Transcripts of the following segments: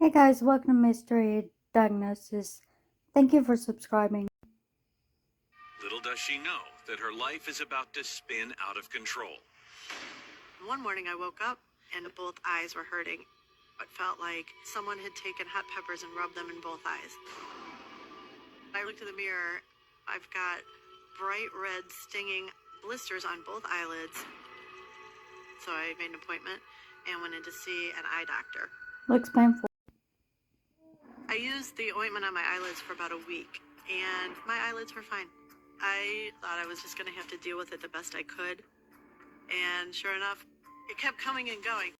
Hey guys, welcome to Mystery Diagnosis. Thank you for subscribing. Little does she know that her life is about to spin out of control. One morning I woke up and both eyes were hurting. It felt like someone had taken hot peppers and rubbed them in both eyes. I looked in the mirror. I've got bright red stinging blisters on both eyelids. So I made an appointment and went in to see an eye doctor. Looks painful. I used the ointment on my eyelids for about a week and my eyelids were fine. I thought I was just going to have to deal with it the best I could. And sure enough, it kept coming and going.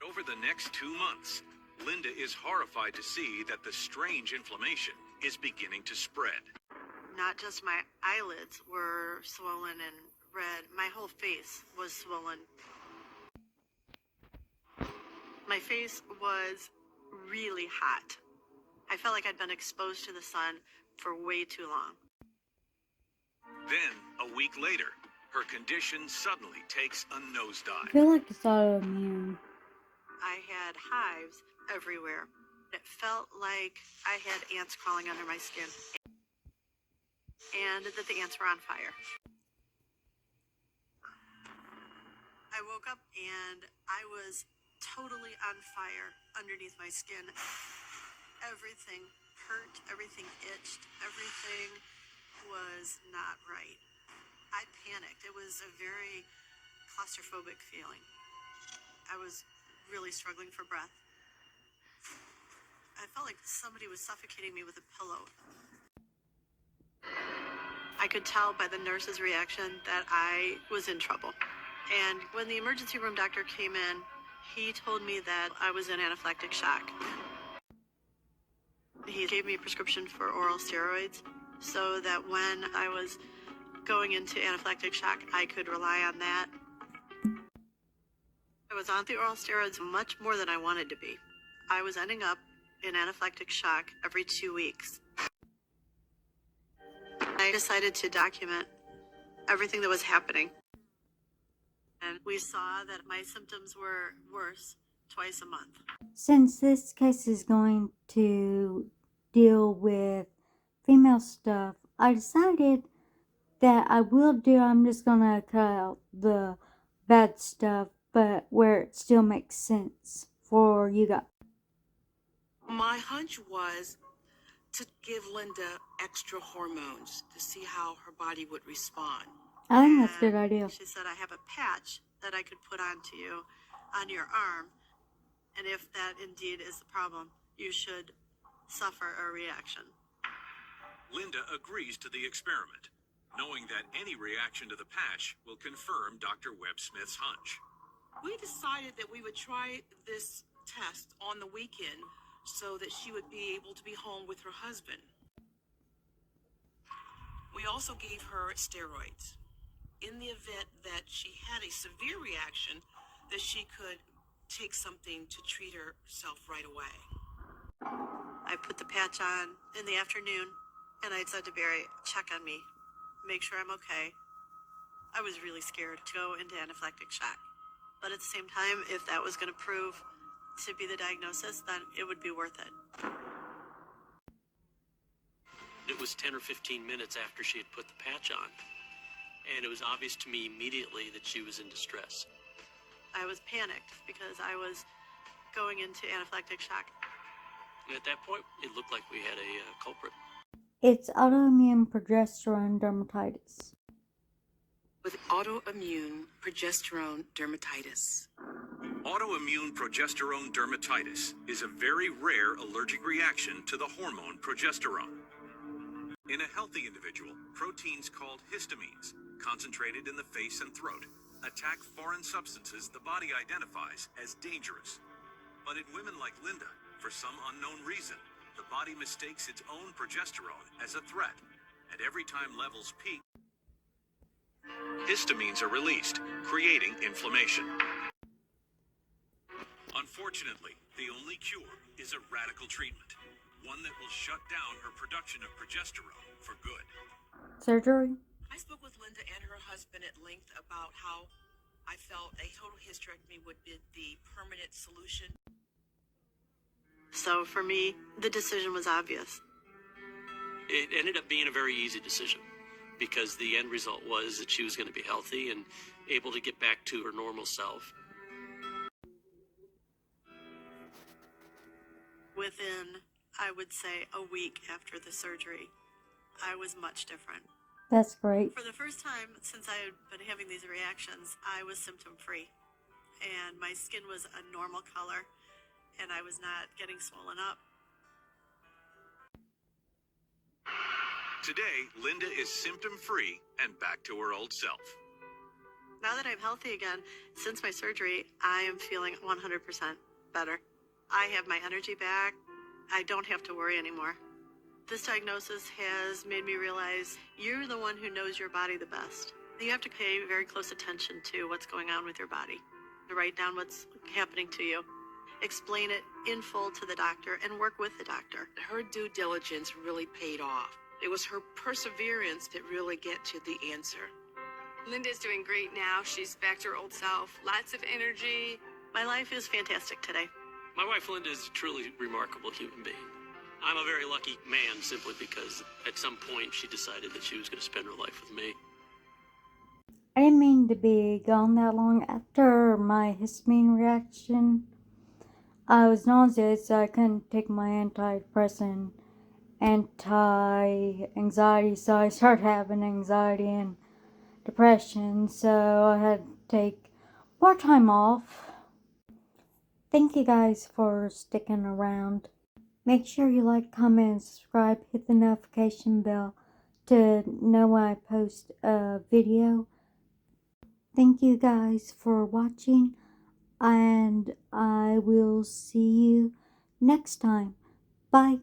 Over the next 2 months, Linda is horrified to see that the strange inflammation is beginning to spread. Not just my eyelids were swollen and red, my whole face was swollen. My face was really hot. I felt like I'd been exposed to the sun for way too long. Then, a week later, her condition suddenly takes a I nosedive. feel like it's autoimmune. I had hives everywhere. It felt like I had ants crawling under my skin and that the ants were on fire. I woke up and I was totally on fire underneath my skin. Everything hurt, everything itched, everything was not right. I panicked. It was a very claustrophobic feeling. I was really struggling for breath. I felt like somebody was suffocating me with a pillow. I could tell by the nurse's reaction that I was in trouble. And when the emergency room doctor came in, he told me that I was in anaphylactic shock. He gave me a prescription for oral steroids so that when I was going into anaphylactic shock, I could rely on that. I was on the oral steroids much more than I wanted to be. I was ending up in anaphylactic shock every 2 weeks. I decided to document everything that was happening. And we saw that my symptoms were worse twice a month. Since this case is going to deal with female stuff, I decided that I'm just gonna cut out the bad stuff, but where it still makes sense for you guys. My hunch was to give Linda extra hormones to see how her body would respond. I think that's a good idea. She said, I have a patch that I could put onto you on your arm. And if that indeed is the problem, you should suffer a reaction. Linda agrees to the experiment, knowing that any reaction to the patch will confirm Dr. Webb-Smith's hunch. We decided that we would try this test on the weekend so that she would be able to be home with her husband. We also gave her steroids in the event that she had a severe reaction, that she could take something to treat herself right away. I put the patch on in the afternoon and I said to Barry, check on me, make sure I'm okay. I was really scared to go into anaphylactic shock. But at the same time, if that was going to prove to be the diagnosis, then it would be worth it. It was 10 or 15 minutes after she had put the patch on, and it was obvious to me immediately that she was in distress. I was panicked because I was going into anaphylactic shock. And at that point, it looked like we had a culprit. It's autoimmune progesterone dermatitis. With autoimmune progesterone dermatitis. Autoimmune progesterone dermatitis is a very rare allergic reaction to the hormone progesterone. In a healthy individual, proteins called histamines, concentrated in the face and throat, attack foreign substances the body identifies as dangerous. But in women like Linda, for some unknown reason, the body mistakes its own progesterone as a threat, and every time levels peak, histamines are released, creating inflammation. Unfortunately, the only cure is a radical treatment, one that will shut down her production of progesterone for good. Surgery? I spoke with Linda and her husband at length about how I felt a total hysterectomy would be the permanent solution. So for me, the decision was obvious. It ended up being a very easy decision because the end result was that she was going to be healthy and able to get back to her normal self. Within, I would say, a week after the surgery, I was much different. That's great. For the first time since I had been having these reactions, I was symptom-free. And my skin was a normal color, and I was not getting swollen up. Today, Linda is symptom-free and back to her old self. Now that I'm healthy again, since my surgery, I am feeling 100% better. I have my energy back. I don't have to worry anymore. This diagnosis has made me realize you're the one who knows your body the best. You have to pay very close attention to what's going on with your body. Write down what's happening to you. Explain it in full to the doctor and work with the doctor. Her due diligence really paid off. It was her perseverance that really get to the answer. Linda's doing great now. She's back to her old self. Lots of energy. My life is fantastic today. My wife Linda is a truly remarkable human being. I'm a very lucky man simply because at some point she decided that she was going to spend her life with me. I didn't mean to be gone that long after my histamine reaction. I was nauseous, so I couldn't take my antidepressant, anti-anxiety, so I started having anxiety and depression, so I had to take more time off. Thank you guys for sticking around. Make sure you like, comment, and subscribe. Hit the notification bell to know when I post a video. Thank you guys for watching, and I will see you next time. Bye.